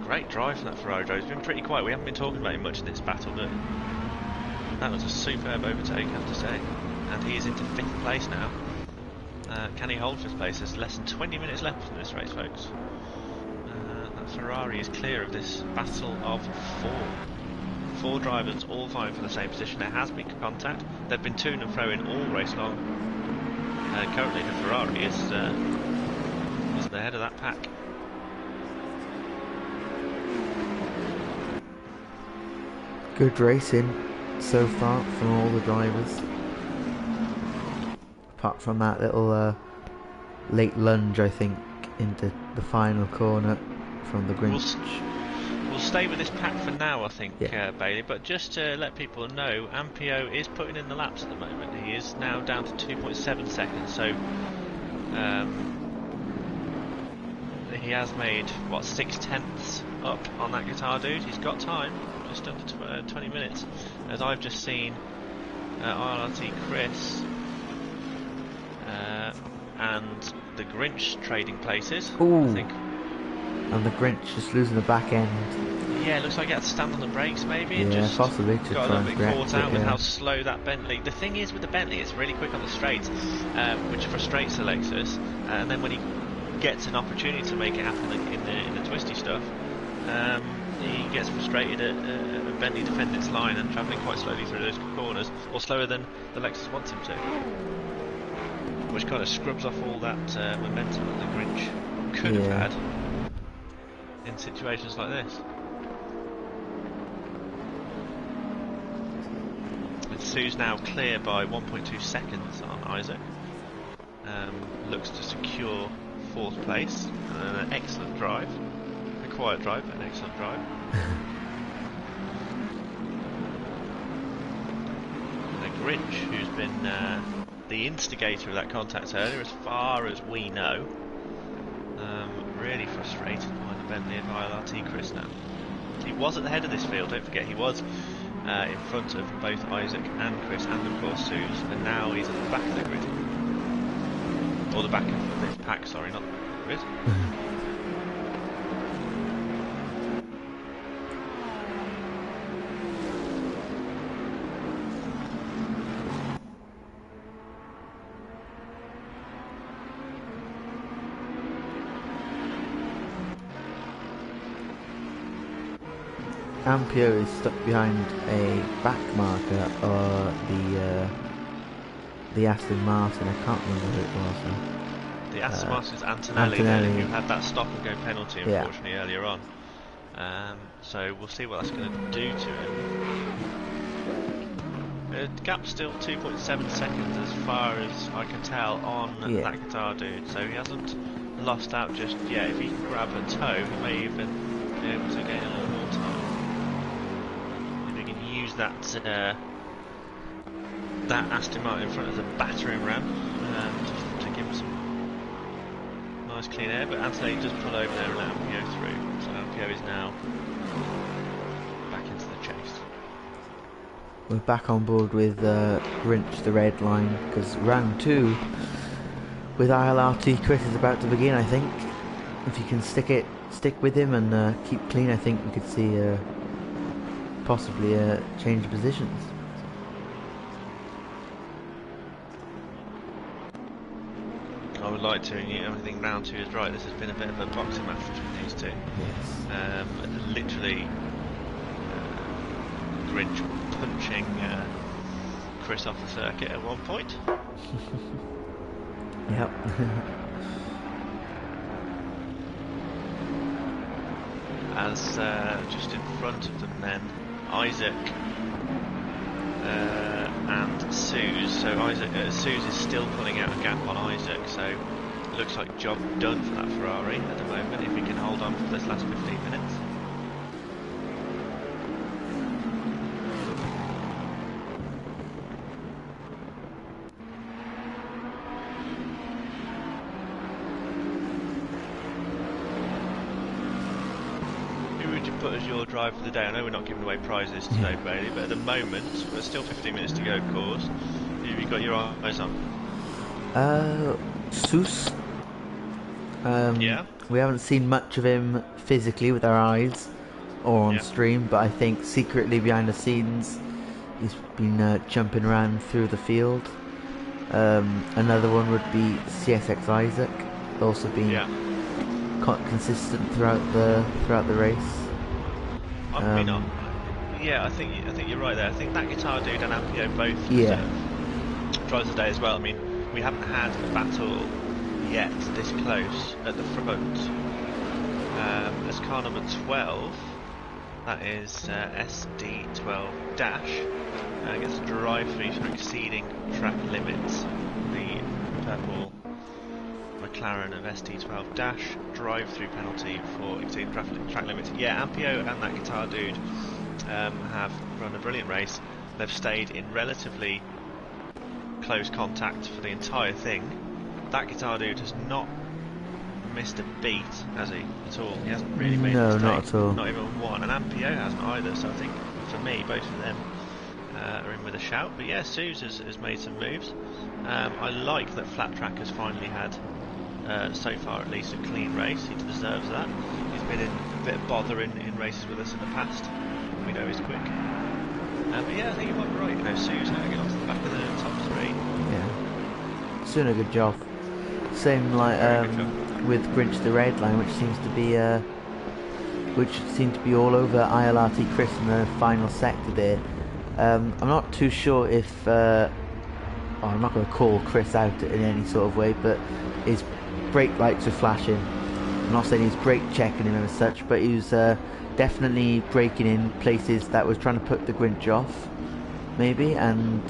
Great drive from that Ferrari driver. He's been pretty quiet. We haven't been talking about him much in this battle, but that was a superb overtake, I have to say. And he is into 5th place now. Can he hold 5th place? There's less than 20 minutes left in this race, folks. That Ferrari is clear of this battle of 4 drivers, all vying for the same position. There has been contact. They've been to and fro in all race long. Currently, the Ferrari is the head of that pack. Good racing so far from all the drivers. Apart from that little late lunge, I think, into the final corner from the Grinch. We'll stay with this pack for now, I think, Bailey, but just to let people know, Ampio is putting in the laps at the moment. He is now down to 2.7 seconds, so he has made, what, 6/10 up on that guitar dude. He's got time, just under 20 minutes, as I've just seen ILRT Chris and the Grinch trading places. Ooh. I think. And the Grinch just losing the back end. Yeah, it looks like he had to stand on the brakes maybe, and Yeah, just possibly to got a try little and bit react caught to it, out with yeah. how slow that Bentley. The thing is with the Bentley, it's really quick on the straight, which frustrates the Lexus. And then when he gets an opportunity to make it happen in the twisty stuff, he gets frustrated at Bentley defending its line and travelling quite slowly through those corners, or slower than the Lexus wants him to, which kind of scrubs off all that momentum that the Grinch could have had in situations like this. And Sue's now clear by 1.2 seconds on Isaac. Looks to secure 4th place, and an excellent drive. A quiet drive, but an excellent drive. And the Grinch, who's been the instigator of that contact earlier, as far as we know, really frustrated behind the Bentley of ILRT Chris now. He was at the head of this field, don't forget, he was in front of both Isaac and Chris, and of course Suze, and now he's at the back of the grid. Or the back of this pack, sorry, not the back of the grid. Ampio is stuck behind a back marker, or the Aston Martin. I can't remember who it was. The Aston Martin's Antonelli, who had that stop and go penalty unfortunately earlier on. So we'll see what that's going to do to him. The gap's still 2.7 seconds as far as I can tell on that guitar dude, so he hasn't lost out just yet. If he can grab a toe, he may even be able to gain a little more time. If he can use that Aston Martin in front of the battering ram to give him some nice clean air, but Antonelli does pull over there and let Ampio through, so Ampio is now back into the chase. We're back on board with Grinch, the red line, because round 2 with ILRT Chris is about to begin. I think if you can stick with him and keep clean, I think we could see possibly change positions. I would like to, and I think round 2 is right. This has been a bit of a boxing match between these two. Yes. Literally, Grinch punching Chris off the circuit at one point. Yep. As just in front of them then, Isaac and Suze. So Suze is still pulling out a gap on Isaac, so it looks like job done for that Ferrari at the moment, if he can hold on for this last 15 minutes. Put as your drive for the day. I know we're not giving away prizes today, Bailey, but at the moment, there's still 15 minutes to go, of course. Who have you got your eyes on? Seuss. Yeah. We haven't seen much of him physically with our eyes or on stream, but I think secretly behind the scenes he's been jumping around through the field. Another one would be CSX Isaac, also been consistent throughout the race. I think you're right there. I think that guitar dude and Ampio both drives the day as well. I mean, we haven't had a battle yet this close at the front. As car number 12, that is SD12 Dash, gets a drive through for exceeding track limits. The purple McLaren of SD12 Dash drive-through penalty for exceeding track limits. Yeah, Ampio and that guitar dude have run a brilliant race. They've stayed in relatively close contact for the entire thing. That guitar dude has not missed a beat, has he, at all? He hasn't really made a mistake. Not at all. Not even one. And Ampio hasn't either, so I think, for me, both of them are in with a shout. But yeah, Suze has made some moves. I like that Flat Track has finally had, so far at least, a clean race. He deserves that. He's been in bit of bother in races with us in the past. We know he's quick. But yeah, I think you might be right. You know, Sue's hanging on to the back of the top 3. Yeah. He's doing a good job. Same like with Grinch the Red Line, which seems to be all over ILRT Chris in the final sector there. I'm not too sure if I'm not going to call Chris out in any sort of way, but his brake lights were flashing. I'm not saying he's brake checking him as such, but he was definitely braking in places that was trying to put the Grinch off, maybe. And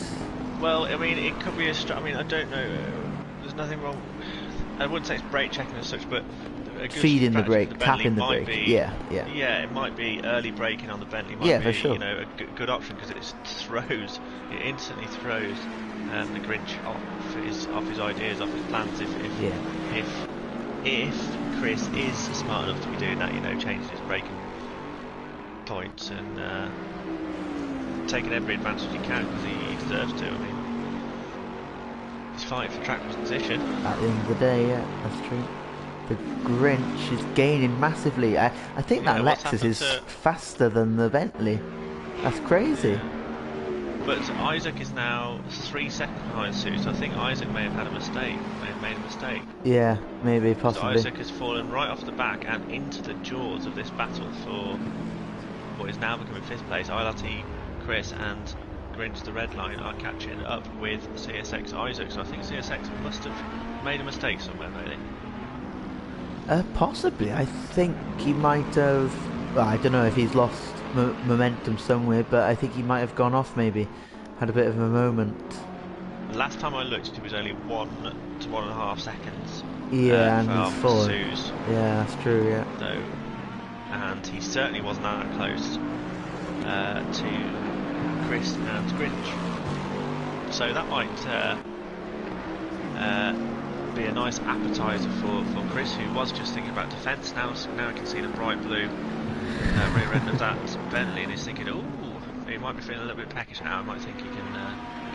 well, I mean, it could be I mean, I don't know. There's nothing wrong. I wouldn't say it's brake checking as such, but a good feeding the brake, tapping the brake. Yeah. Yeah, it might be early braking on the Bentley. Might be, for sure. You know, a good option because it instantly throws the Grinch off his ideas, off his plans. If Chris is smart enough to be doing that, you know, changing his braking points and taking every advantage he can because he deserves to. I mean, he's fighting for track position. At the end of the day, yeah, that's true. The Grinch is gaining massively. I think that Lexus is faster than the Bentley. That's crazy. Yeah. But Isaac is now 3 seconds behind Sue, so I think Isaac may have had a mistake. May have made a mistake. Yeah, maybe, possibly. So Isaac has fallen right off the back and into the jaws of this battle for what is now becoming 5th place. ILRT Chris and Grinch the Red Line are catching up with CSX Isaac, so I think CSX must have made a mistake somewhere, maybe. Possibly. I think he might have. Well, I don't know if he's lost momentum somewhere, but I think he might have gone off. Maybe had a bit of a moment. Last time I looked, he was only 1 to 1.5 seconds. Yeah, and he's fallen. Sue's. Yeah, that's true. Yeah. So, and he certainly wasn't that close to Chris and Grinch. So that might be a nice appetizer for Chris, who was just thinking about defence. Now he can see the bright blue rear end of that Bentley, and he's thinking, oh, he might be feeling a little bit peckish now. I might think he can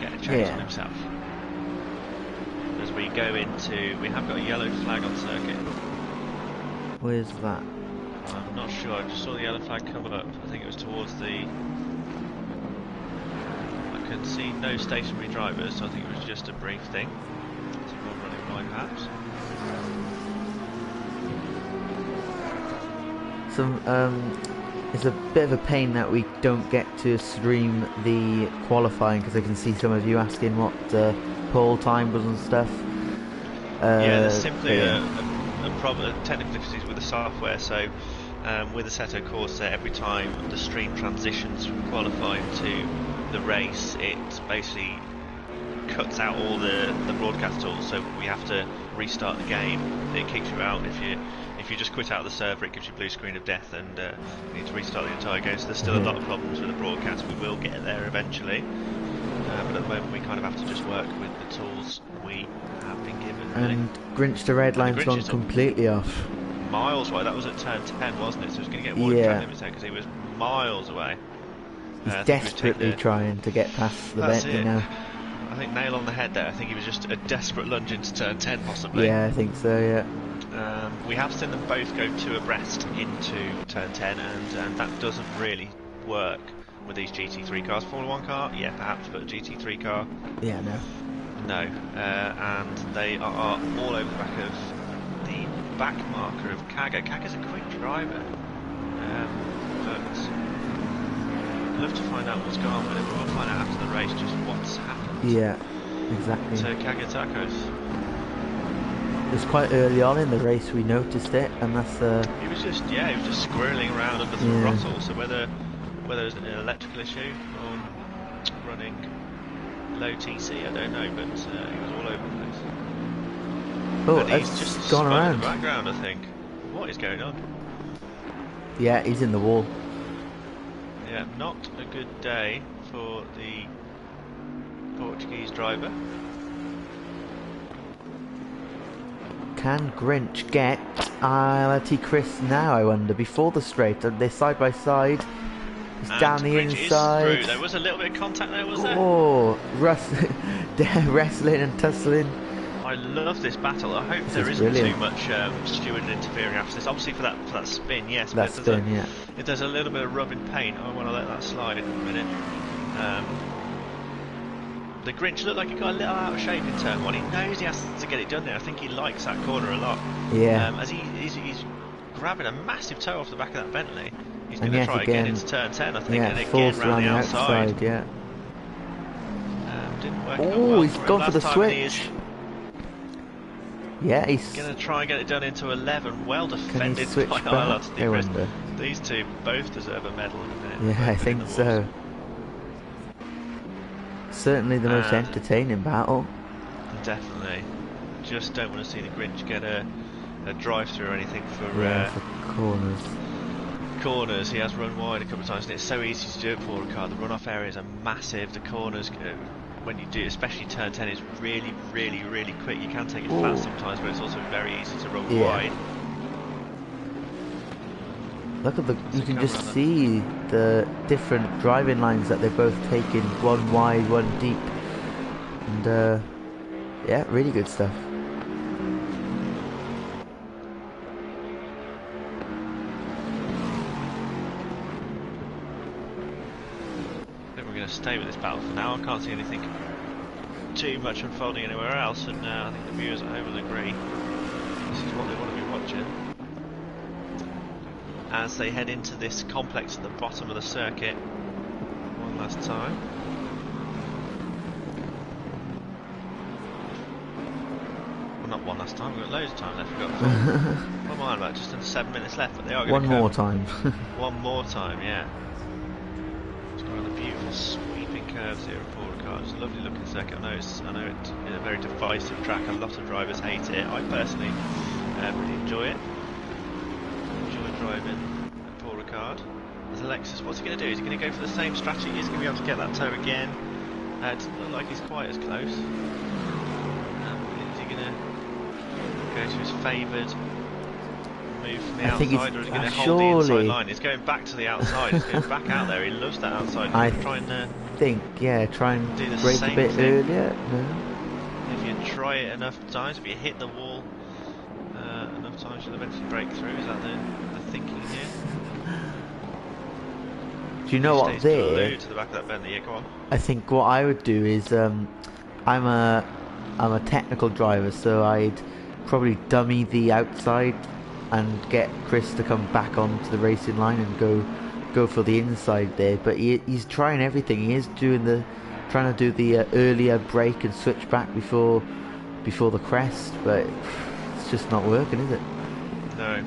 get a chase on himself. As we go into, we have got a yellow flag on circuit. Where's that? I'm not sure. I just saw the yellow flag come up. I think it was towards the. I can see no stationary drivers, so I think it was just a brief thing. Someone running by, perhaps. It's a bit of a pain that we don't get to stream the qualifying because I can see some of you asking what pole time was and stuff. Yeah, there's simply a problem, technical difficulties with the software. So with the Assetto Corsa, every time the stream transitions from qualifying to the race, it basically cuts out all the broadcast tools. So we have to restart the game. It kicks you out if you just quit out of the server. It gives you a blue screen of death, and you need to restart the entire game. So there's still a lot of problems with the broadcast. We will get there eventually, but at the moment we kind of have to just work with the tools we have been given. Really. And Grinch the Red Line's gone completely off. Miles away. That was at turn 10, wasn't it? So he was going to get warning track limits there because he was miles away. He's desperately trying to get past the Bentley now. I think nail on the head there. I think he was just a desperate lunge into turn 10 possibly. Yeah, I think so, yeah. We have seen them both go 2 abreast into turn 10, and that doesn't really work with these GT3 cars. Formula 1 car, yeah, perhaps, but a GT3 car, yeah, no. And they are all over the back of the back marker of Kaga. Kaga's a quick driver, but I'd love to find out what's going on with it, but we'll find out after the race just what's happened. Yeah, exactly. So Kaga Tacos. It was quite early on in the race we noticed it, and that's He was just squirreling around under the throttle. So whether it's an electrical issue or running low TC, I don't know, but he was all over the place. Oh, and he's it's just gone around. in the background, I think. What is going on? Yeah, he's in the wall. Yeah, not a good day for the Portuguese driver. Can Grinch get ILRT Chris now, I wonder, before the straight? They're side by side. He's And down the Grinch inside. Is through. There was a little bit of contact there, was there? Oh, wrestling and tussling. I love this battle. I hope This there is isn't brilliant. too much steward interfering after this. Obviously for that spin, yes. That but spin, yeah. if there's a little bit of rubbing paint, I want to let that slide in a minute. The Grinch looked like he got a little out of shape in turn one. He knows he has to get it done there. I think he likes that corner a lot. Yeah. As he's grabbing a massive toe off the back of that Bentley. He's going And to yet try again again, into turn 10, I think, yeah, and again falls round the outside. yeah. Didn't work out Oh, well he's for him gone for last the time, and he is switch. Yeah, he's going to try and get it done into 11. Well defended switch by back? Isla. I wonder. These two both deserve a medal in a minute. Yeah, I Both been in think the wars. so. Certainly the most entertaining battle. Definitely. Just don't want to see the Grinch get a drive-through or anything for corners. corners. He has run wide a couple of times, and it's so easy to do it for Ricard. The runoff areas are massive. The corners, when you do, especially turn 10, is really, really, really quick. You can take it fast sometimes, but it's also very easy to run wide. Look at you can just see the different driving lines that they're both taking, one wide, one deep, and yeah, really good stuff. I think we're going to stay with this battle for now. I can't see anything too much unfolding anywhere else, and I think the viewers at home will agree. This is what they want to be watching. As they head into this complex at the bottom of the circuit one last time. Well, not one last time, we've got loads of time left. We've got what am I on about? Just under 7 minutes left, but they are going to One more time. One more time, yeah. It's got the beautiful sweeping curves here at Paul Ricard. It's a lovely looking circuit. I know it's a very divisive track. A lot of drivers hate it. I personally really enjoy it. Driving at Paul Ricard. There's Alexis. What's he going to do? Is he going to go for the same strategy? Is he going to be able to get that toe again? It doesn't look like he's quite as close. Is he going to go to his favoured move from the outside, or is he going to hold the inside line? He's going back to the outside. He's going back out there. He loves that outside. I try and think, yeah, try and do the break same a bit thing. earlier. No. If you try it enough times, if you hit the wall enough times, you'll eventually break through. Is that the thinking here? Do you know what there? To the back of that Bentley. Yeah, go on. I think what I would do is I'm a technical driver, so I'd probably dummy the outside and get Chris to come back onto the racing line and go for the inside there. But he's trying everything. He is trying to do the earlier break and switch back before the crest, but it's just not working, is it? No.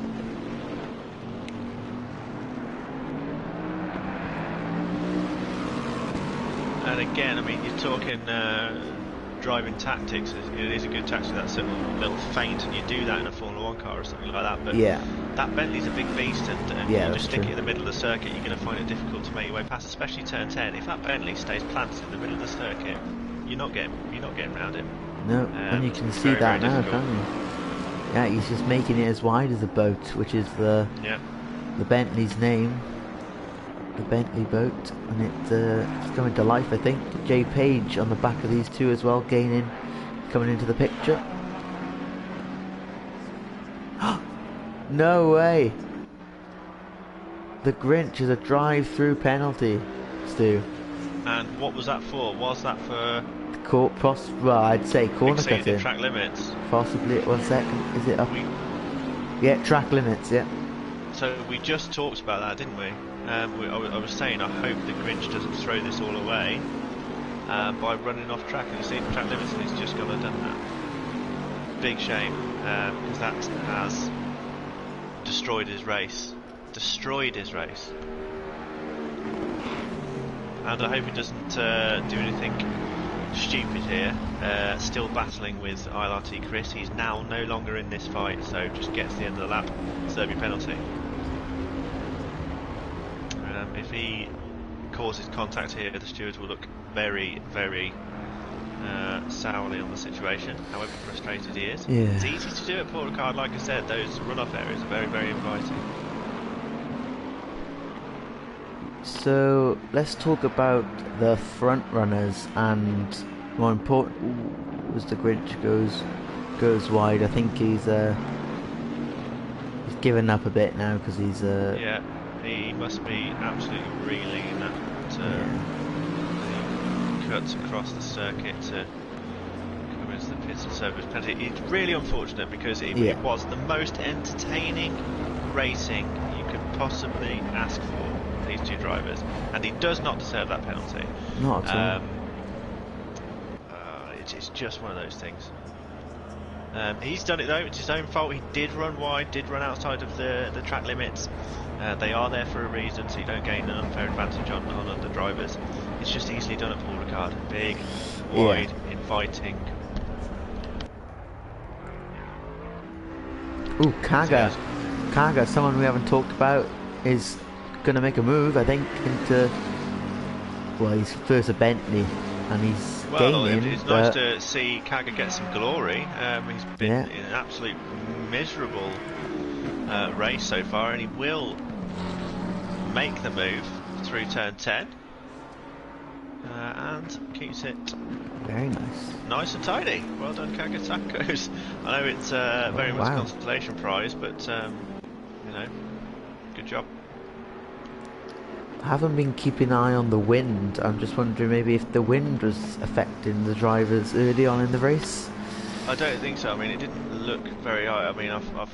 And again, I mean, you're talking driving tactics. It is a good tactic, that sort of little feint, and you do that in a Formula 1 car or something like that. But yeah, that Bentley's a big beast, and yeah, you just stick true. it in the middle of the circuit, you're going to find it difficult to make your way past, especially turn 10. If that Bentley stays planted in the middle of the circuit, you're not getting around it. No, and you can see very, that very now, difficult. can't you? Yeah, he's just making it as wide as a boat, which is the Bentley's name. The Bentley boat, and it's coming to life, I think. Jay Page on the back of these two as well, coming into the picture. No way! The Grinch is a drive-through penalty, Stu. And what was that for? Was that for Well, I'd say corner exceeding cutting. track limits? Possibly. 1 second. Is it up? Yeah, track limits. Yeah. So we just talked about that, didn't we? I was saying I hope the Grinch doesn't throw this all away by running off track and exceeding track limits, and he's just gone and done that. Big shame, because that has destroyed his race. And I hope he doesn't do anything stupid here. Still battling with ILRT Chris. He's now no longer in this fight, so just gets to the end of the lap, serve your penalty. If he causes contact here, the stewards will look very, very sourly on the situation, however frustrated he is. Yeah. It's easy to do at Paul Ricard, like I said, those runoff areas are very, very inviting. So let's talk about the front runners, and more important, as the Grinch goes goes wide. I think he's given up a bit now because he's yeah, he must be absolutely reeling in that he cuts across the circuit to come into the pits and serve his penalty. It's really unfortunate because it was the most entertaining racing you could possibly ask for, these two drivers, and he does not deserve that penalty. Not at all. It's just one of those things. He's done it though, it's his own fault. He did run wide, did run outside of the track limits. They are there for a reason, so you don't gain an unfair advantage on other drivers. It's just easily done at Paul Ricard. Big, wide, inviting. Ooh, Kaga, someone we haven't talked about, is going to make a move, I think, into... Well, he's first a Bentley, and he's gaining. It's nice to see Kaga get some glory. He's been in an absolute miserable race so far, and he will make the move through turn 10 and keeps it very nice and tidy. Well done, Kaga Tacos. I know it's very much a consolation prize, but you know, good job. I haven't been keeping an eye on the wind. I'm just wondering maybe if the wind was affecting the drivers early on in the race. I don't think so. I mean, it didn't look very high. I mean, I've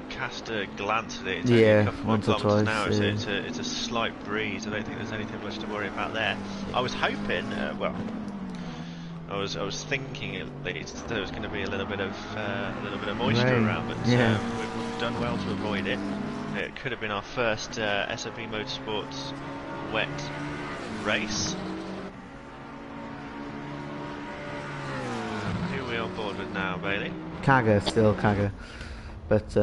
cast a glance at it. It's only a couple of kilometres now. It's a slight breeze. I don't think there's anything much to worry about there. I was hoping, I was thinking at least there was going to be a little bit of moisture around, but we've done well to avoid it. It could have been our first SOP Motorsports wet race. Who are we on board with now, Bailey? Still Kaga. But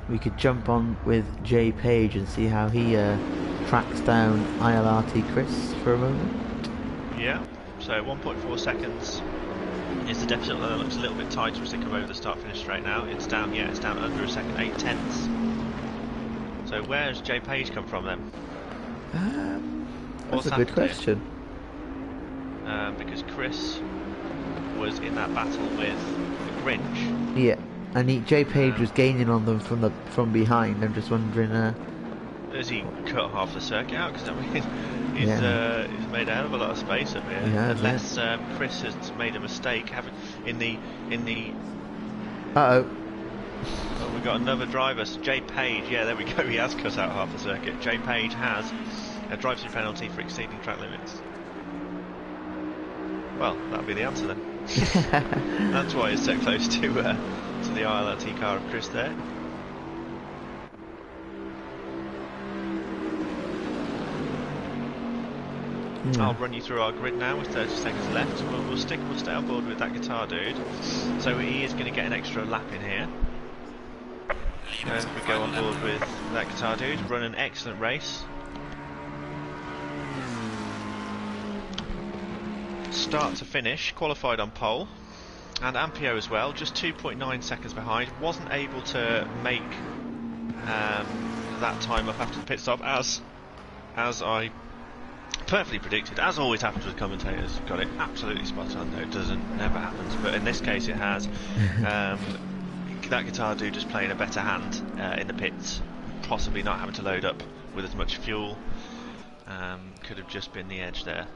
we could jump on with Jay Page and see how he tracks down ILRT Chris for a moment. Yeah, so 1.4 seconds is the deficit. That looks a little bit tighter as they come over the start-finish straight now. It's down under a second, 8/10. So where's Jay Page come from then? That's a good question. Because Chris was in that battle with the Grinch. Yeah, and Jay Page was gaining on them from behind. I'm just wondering. Has he cut half the circuit out? Because I mean, he's made a hell of a lot of space up here. Unless Chris has made a mistake, in the. Uh oh. Oh, we've got another driver, so Jay Page. Yeah, there we go. He has cut out half the circuit. Jay Page has a drive-through penalty for exceeding track limits. Well, that'll be the answer then. That's why it's so close to the ILRT car of Chris there. I'll run you through our grid now with 30 seconds left. We'll stay on board with that guitar dude. So he is going to get an extra lap in here. We go on board with that guitar dude, run an excellent race. Start to finish, qualified on pole. And Ampio as well, just 2.9 seconds behind. Wasn't able to make that time up after the pit stop, as I perfectly predicted. As always happens with commentators, got it absolutely spot on. No, it never happens, but in this case it has. That guitar dude just playing a better hand in the pits, possibly not having to load up with as much fuel. Could have just been the edge there.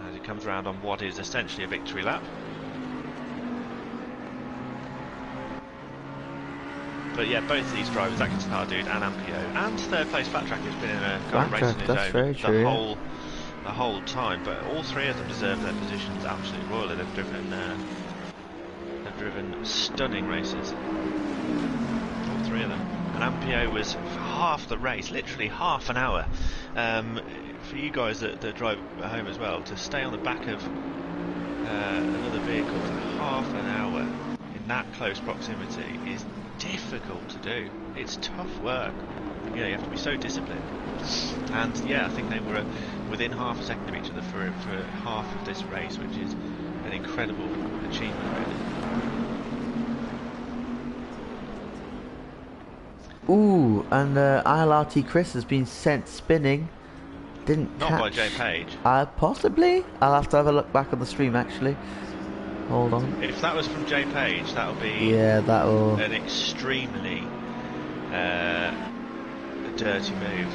As he comes around on what is essentially a victory lap. But yeah, both of these drivers, that guitar dude and Ampio, and third place Flat Track, has been in a current race in his own the whole time. But all three of them deserve their positions absolutely royally. They've driven stunning races, all three of them. And Ampio was half the race, literally half an hour. For you guys that drive at home as well, to stay on the back of another vehicle for half an hour in that close proximity is difficult to do. It's tough work. You know, you have to be so disciplined. And yeah, I think they were within half a second of each other for half of this race, which is an incredible achievement, really. Ooh, and ILRT Chris has been sent spinning. Didn't Not catch. by Jay Page. Possibly. I'll have to have a look back on the stream, actually. Hold on. If that was from Jay Page, that'll be Yeah, that'll. an extremely dirty move.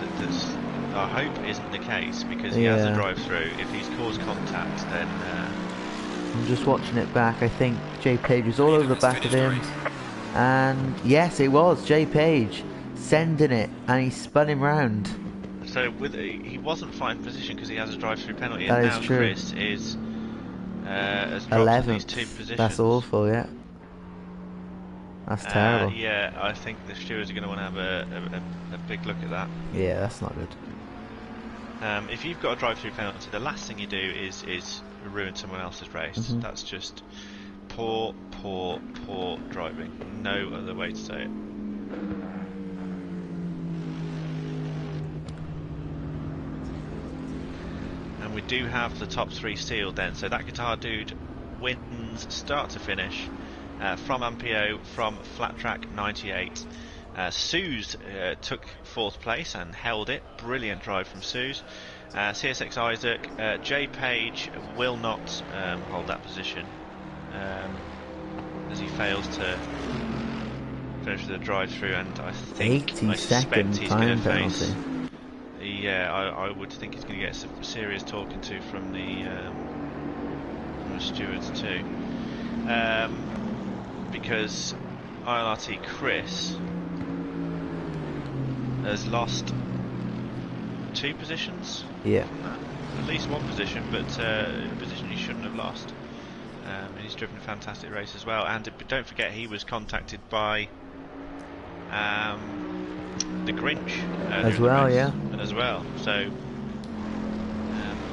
I hope isn't the case, because he has a drive through. If he's caused contact, then I'm just watching it back. I think Jay Page was all over the back of him, and yes, it was Jay Page sending it, and he spun him round. So he wasn't fighting position because he has a drive-through penalty, That and is now true. Chris is has dropped to these 2 positions. That's awful, yeah. That's terrible. Yeah, I think the stewards are going to want to have a big look at that. Yeah, that's not good. If you've got a drive-through penalty, the last thing you do is ruin someone else's race. That's just poor driving. No other way to say it. And we do have the top 3 sealed then. So that guitar dude wins start to finish from Ampio, from Flat Track 98. Suze took 4th place and held it. Brilliant drive from Suze. CSX Isaac, Jay Page will not hold that position as he fails to finish with a drive through, and I suspect he's going to face. Yeah, I would think he's going to get some serious talking to from the stewards too, because ILRT Chris has lost 2 positions. Yeah. At least 1 position, but a position he shouldn't have lost. And he's driven a fantastic race as well. And don't forget, he was contacted by the Grinch as well, yeah. As well. So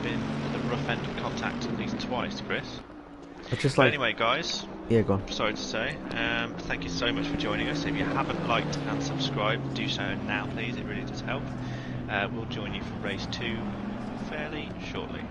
been at the rough end of contact at least twice, Chris. Just but anyway, guys. Yeah, go on. Sorry to say. Thank you so much for joining us. If you haven't liked and subscribed, do so now, please. It really does help. We'll join you for race 2 fairly shortly.